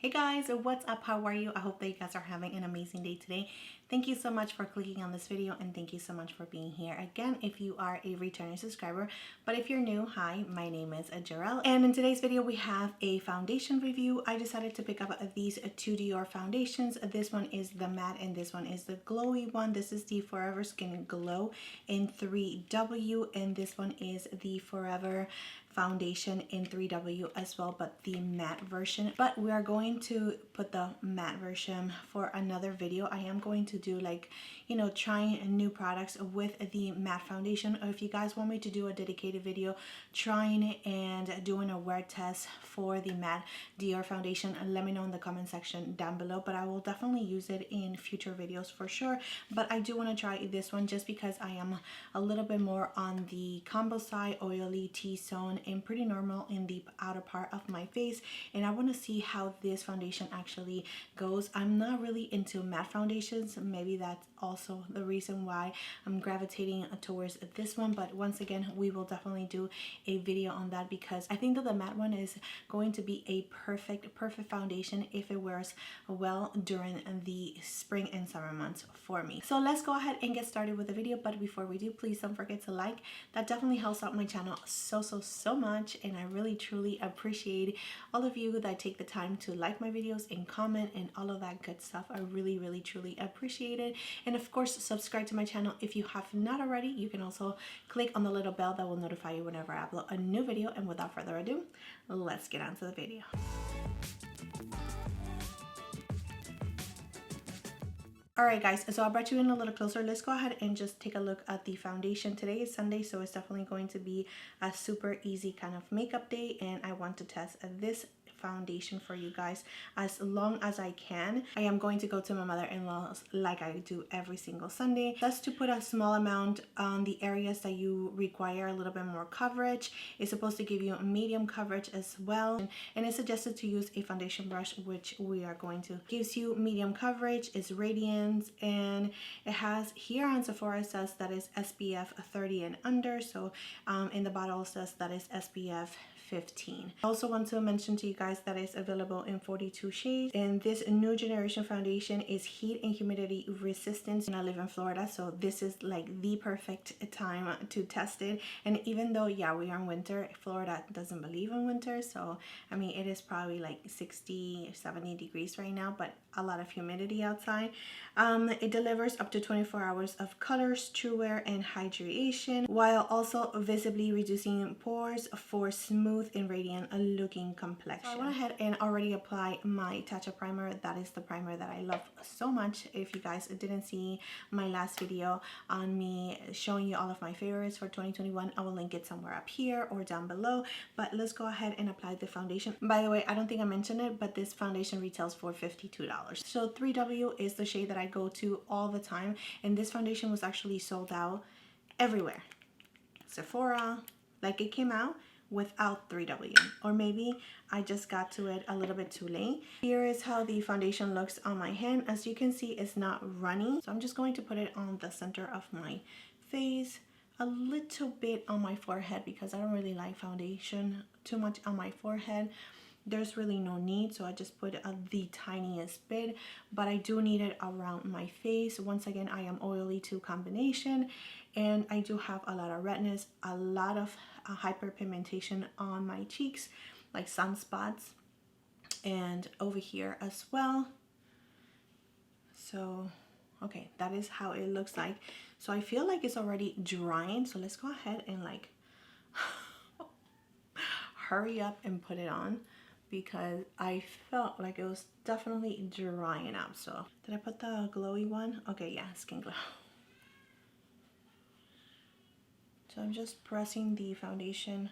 Hey guys, what's up? How are you? I hope that you guys are having an amazing day today. Thank you so much for clicking on this video and thank you so much for being here again if you are a returning subscriber. But if you're new, hi, my name is Gerel, and in today's video we have a foundation review. I decided to pick up these two Dior foundations. This one is the matte and this one is the glowy one. This is the Forever Skin Glow in 3W and this one is the Forever foundation in 3W as well, but the matte version. But we are going to put the matte version for another video. I am going to do trying new products with the matte foundation, or if you guys want me to do a dedicated video trying and doing a wear test for the matte Dior foundation, let me know in the comment section down below. But I will definitely use it in future videos for sure. But I do want to try this one just because I am a little bit more on the combo side, oily, T-zone, and pretty normal in the outer part of my face, and I want to see how this foundation actually goes. I'm not really into matte foundations, maybe that's also the reason why I'm gravitating towards this one. But once again, we will definitely do a video on that because I think that the matte one is going to be a perfect foundation if it wears well during the spring and summer months for me. So let's go ahead and get started with the video. But before we do, please don't forget to like. That definitely helps out my channel so much, and I really truly appreciate all of you that take the time to like my videos and comment and all of that good stuff. I really truly appreciate it. And of course, subscribe to my channel if you have not already. You can also click on the little bell that will notify you whenever I upload a new video. And without further ado, let's get on to the video. Alright guys, so I brought you in a little closer. Let's go ahead and just take a look at the foundation. Today is Sunday, so it's definitely going to be a super easy kind of makeup day, and I want to test this foundation for you guys as long as I can. I am going to go to my mother-in-law's like I do every single Sunday, just to put a small amount on the areas that you require a little bit more coverage. It's supposed to give you a medium coverage as well, and it's suggested to use a foundation brush, which we are going to. Gives you medium coverage, is radiance, and it has here on Sephora, it says that is SPF 30 and under, so in the bottle it says that is SPF 15. I also want to mention to you guys that it's available in 42 shades, and this new generation foundation is heat and humidity resistant. And I live in Florida, so this is like the perfect time to test it. And even though, yeah, we are in winter, Florida doesn't believe in winter, so I mean it is probably like 60 70 degrees right now, but a lot of humidity outside. It delivers up to 24 hours of colors, true wear, and hydration, while also visibly reducing pores for smooth and radiant looking complexion. So I went ahead and already applied my Tatcha primer. That is the primer that I love so much. If you guys didn't see my last video on me showing you all of my favorites for 2021, I will link it somewhere up here or down below. But let's go ahead and apply the foundation. By the way, I don't think I mentioned it, but this foundation retails for $52. So 3W is the shade that I go to all the time, and this foundation was actually sold out everywhere. Sephora, like it came out without 3W, or maybe I just got to it a little bit too late. Here is how the foundation looks on my hand. As you can see, it's not runny, so I'm just going to put it on the center of my face, a little bit on my forehead because I don't really like foundation too much on my forehead. There's really no need, so I just put the tiniest bit, but I do need it around my face. Once again, I am oily 2 combination, and I do have a lot of redness, a lot of hyperpigmentation on my cheeks, like sunspots, and over here as well. So okay, that is how it looks like. So I feel like it's already drying, so let's go ahead and like hurry up and put it on, because I felt like it was definitely drying up. So did I put the glowy one? Okay, yeah, Skin Glow. So I'm just pressing the foundation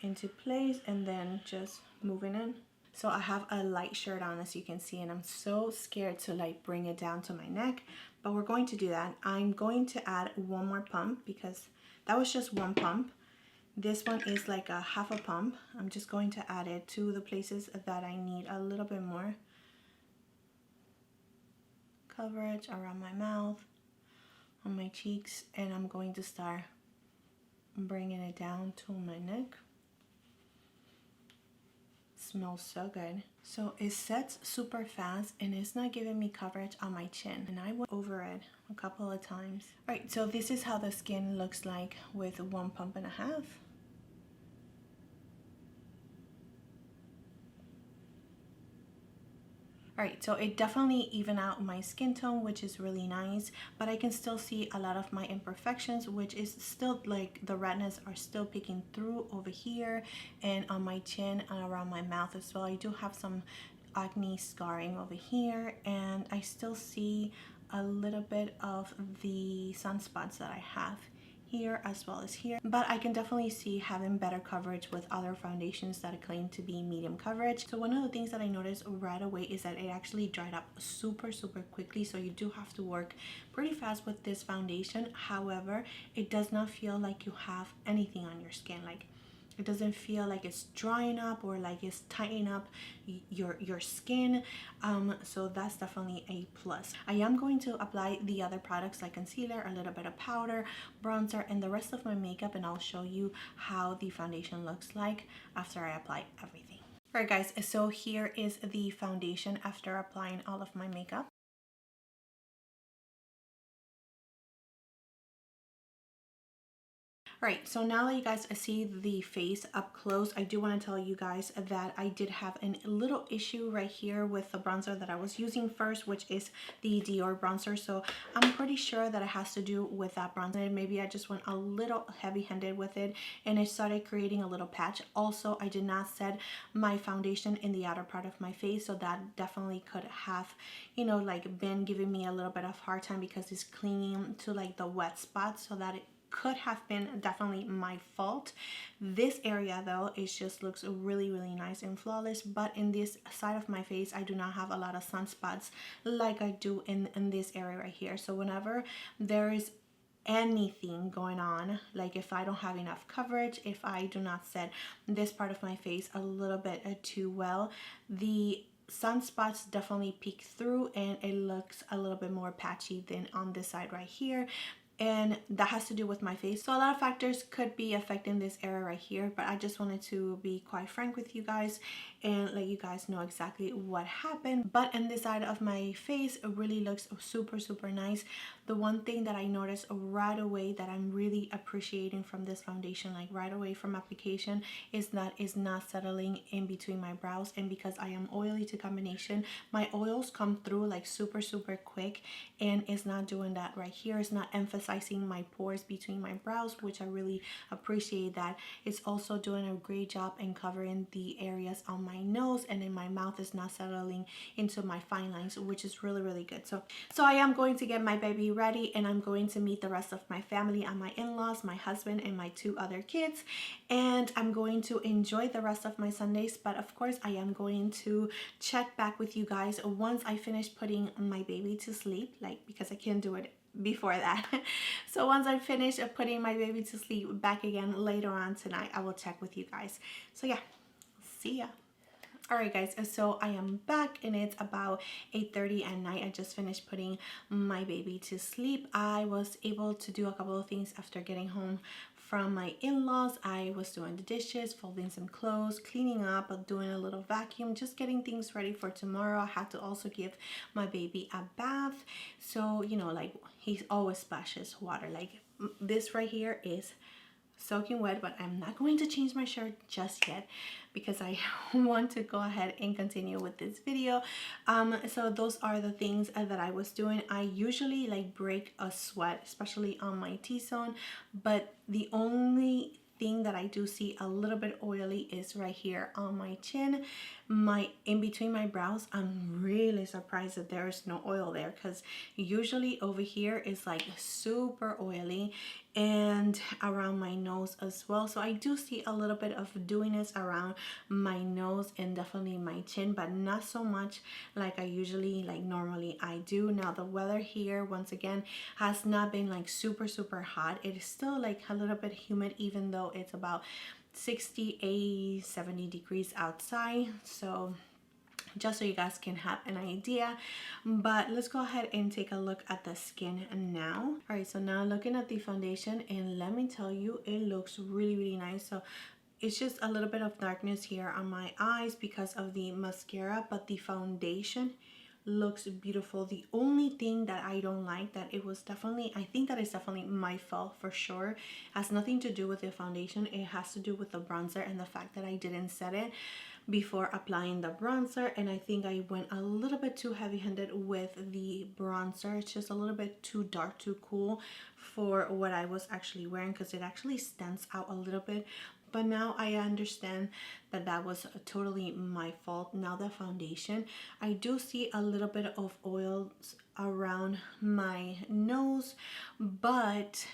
into place and then just moving in. So I have a light shirt on, as you can see, and I'm so scared to like bring it down to my neck, but we're going to do that. I'm going to add one more pump because that was just one pump. This one is like a half a pump. I'm just going to add it to the places that I need a little bit more coverage, around my mouth, on my cheeks, and I'm going to start bringing it down to my neck. smells so good. So it sets super fast and it's not giving me coverage on my chin, and I went over it a couple of times. All right, so this is how the skin looks like with 1.5 pumps. Alright, so it definitely even out my skin tone, which is really nice, but I can still see a lot of my imperfections, which is still like the redness are still peeking through over here and on my chin and around my mouth as well. I do have some acne scarring over here, and I still see a little bit of the sunspots that I have here as well as here, but I can definitely see having better coverage with other foundations that claim to be medium coverage. So one of the things that I noticed right away is that it actually dried up super quickly, so you do have to work pretty fast with this foundation. However, it does not feel like you have anything on your skin. Like, it doesn't feel like it's drying up or like it's tightening up your skin. So that's definitely a plus. I am going to apply the other products like concealer, a little bit of powder, bronzer, and the rest of my makeup, and I'll show you how the foundation looks like after I apply everything. Alright guys, so here is the foundation after applying all of my makeup. Alright, so now that you guys see the face up close, I do want to tell you guys that I did have a little issue right here with the bronzer that I was using first, which is the Dior bronzer. So I'm pretty sure that it has to do with that bronzer. Maybe I just went a little heavy-handed with it and it started creating a little patch. Also, I did not set my foundation in the outer part of my face, so that definitely could have, you know, like been giving me a little bit of hard time because it's clinging to like the wet spots, so that it could have been definitely my fault. This area though, it just looks really nice and flawless, but in this side of my face I do not have a lot of sunspots like I do in this area right here. So whenever there is anything going on, like if I don't have enough coverage, if I do not set this part of my face a little bit too well, the sunspots definitely peek through and it looks a little bit more patchy than on this side right here. And that has to do with my face. So a lot of factors could be affecting this area right here, but I just wanted to be quite frank with you guys and let you guys know exactly what happened. But in this side of my face, it really looks super nice. The one thing that I noticed right away that I'm really appreciating from this foundation, like right away from application, is that it's not settling in between my brows. And because I am oily to combination, my oils come through like super quick, and it's not doing that right here. It's not emphasizing my pores between my brows, which I really appreciate that. It's also doing a great job in covering the areas on my nose, and in my mouth is not settling into my fine lines, which is really good. So I am going to get my baby ready, and I'm going to meet the rest of my family and my in-laws, my husband and my 2 other kids, and I'm going to enjoy the rest of my Sundays. But of course I am going to check back with you guys once I finish putting my baby to sleep, like because I can't do it before that. So once I finish putting my baby to sleep back again later on tonight, I will check with you guys. So yeah, see ya. Alright guys, so I am back and it's about 8:30 at night. I just finished putting my baby to sleep. I was able to do a couple of things after getting home from my in-laws. I was doing the dishes, folding some clothes, cleaning up, doing a little vacuum, just getting things ready for tomorrow. I had to also give my baby a bath. So, you know, like he always splashes water. Like this right here is soaking wet, but I'm not going to change my shirt just yet because I want to go ahead and continue with this video. So those are the things that I was doing. I usually like break a sweat, especially on my T-zone, but the only thing that I do see a little bit oily is right here on my chin, in between my brows. I'm really surprised that there is no oil there, because usually over here is like super oily, and around my nose as well. So I do see a little bit of dewiness around my nose and definitely my chin, but not so much like I usually, like normally I do. Now the weather here once again has not been like super hot. It is still like a little bit humid, even though it's about 68, 70 degrees outside. So just so you guys can have an idea. But let's go ahead and take a look at the skin now. All right, so now looking at the foundation, and let me tell you, it looks really nice. So it's just a little bit of darkness here on my eyes because of the mascara, but the foundation looks beautiful. The only thing that I don't like, that it was definitely, I think that is definitely my fault for sure, has nothing to do with the foundation. It has to do with the bronzer and the fact that I didn't set it before applying the bronzer, and I think I went a little bit too heavy-handed with the bronzer. It's just a little bit too dark, too cool for what I was actually wearing, because it actually stands out a little bit. But now I understand that that was totally my fault. Now the foundation, I do see a little bit of oils around my nose, but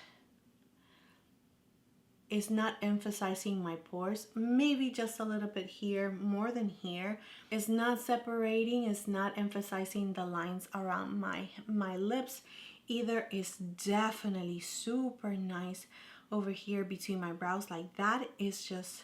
it's not emphasizing my pores. Maybe just a little bit here, more than here. It's not separating, it's not emphasizing the lines around my lips either. Is definitely super nice over here between my brows. Like, that is just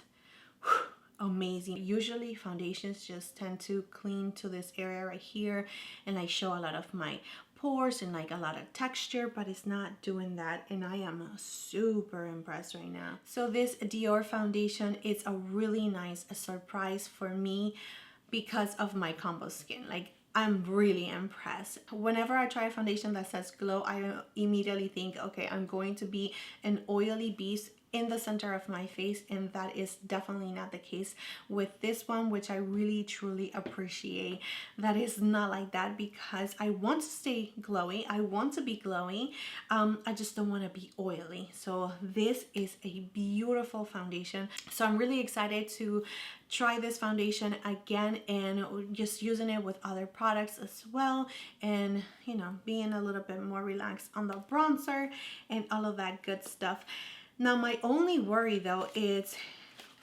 amazing. Usually foundations just tend to cling to this area right here, and I show a lot of my pores and like a lot of texture, but it's not doing that, and I am super impressed right now. So this Dior foundation is a really nice surprise for me because of my combo skin. Like, I'm really impressed. Whenever I try a foundation that says glow, I immediately think, okay, I'm going to be an oily beast in the center of my face, and that is definitely not the case with this one, which I really truly appreciate. That is not like that, because I want to stay glowy, I want to be glowy, I just don't want to be oily. So this is a beautiful foundation. So I'm really excited to try this foundation again, and just using it with other products as well, and you know, being a little bit more relaxed on the bronzer and all of that good stuff. Now my only worry though is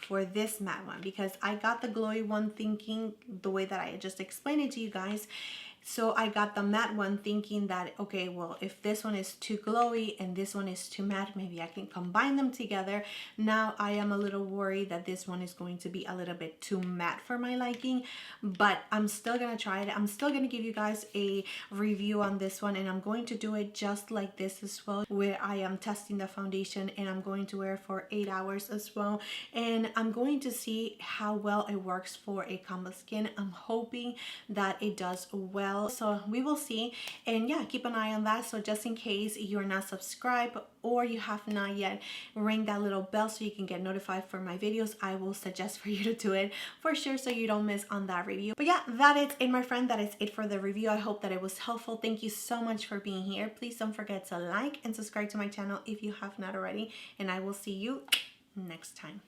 for this matte one, because I got the glowy one thinking the way that I just explained it to you guys. So I got the matte one thinking that, okay, well, if this one is too glowy and this one is too matte, maybe I can combine them together. Now I am a little worried that this one is going to be a little bit too matte for my liking, but I'm still gonna try it. I'm still gonna give you guys a review on this one, and I'm going to do it just like this as well, where I am testing the foundation, and I'm going to wear it for 8 hours as well, and I'm going to see how well it works for a combo skin. I'm hoping that it does well, so we will see. And yeah, keep an eye on that. So just in case you're not subscribed or you have not yet, ring that little bell so you can get notified for my videos. I will suggest for you to do it for sure, so you don't miss on that review. But yeah, that is it, my friend. That is it for the review. I hope that it was helpful. Thank you so much for being here. Please don't forget to like and subscribe to my channel if you have not already, and I will see you next time.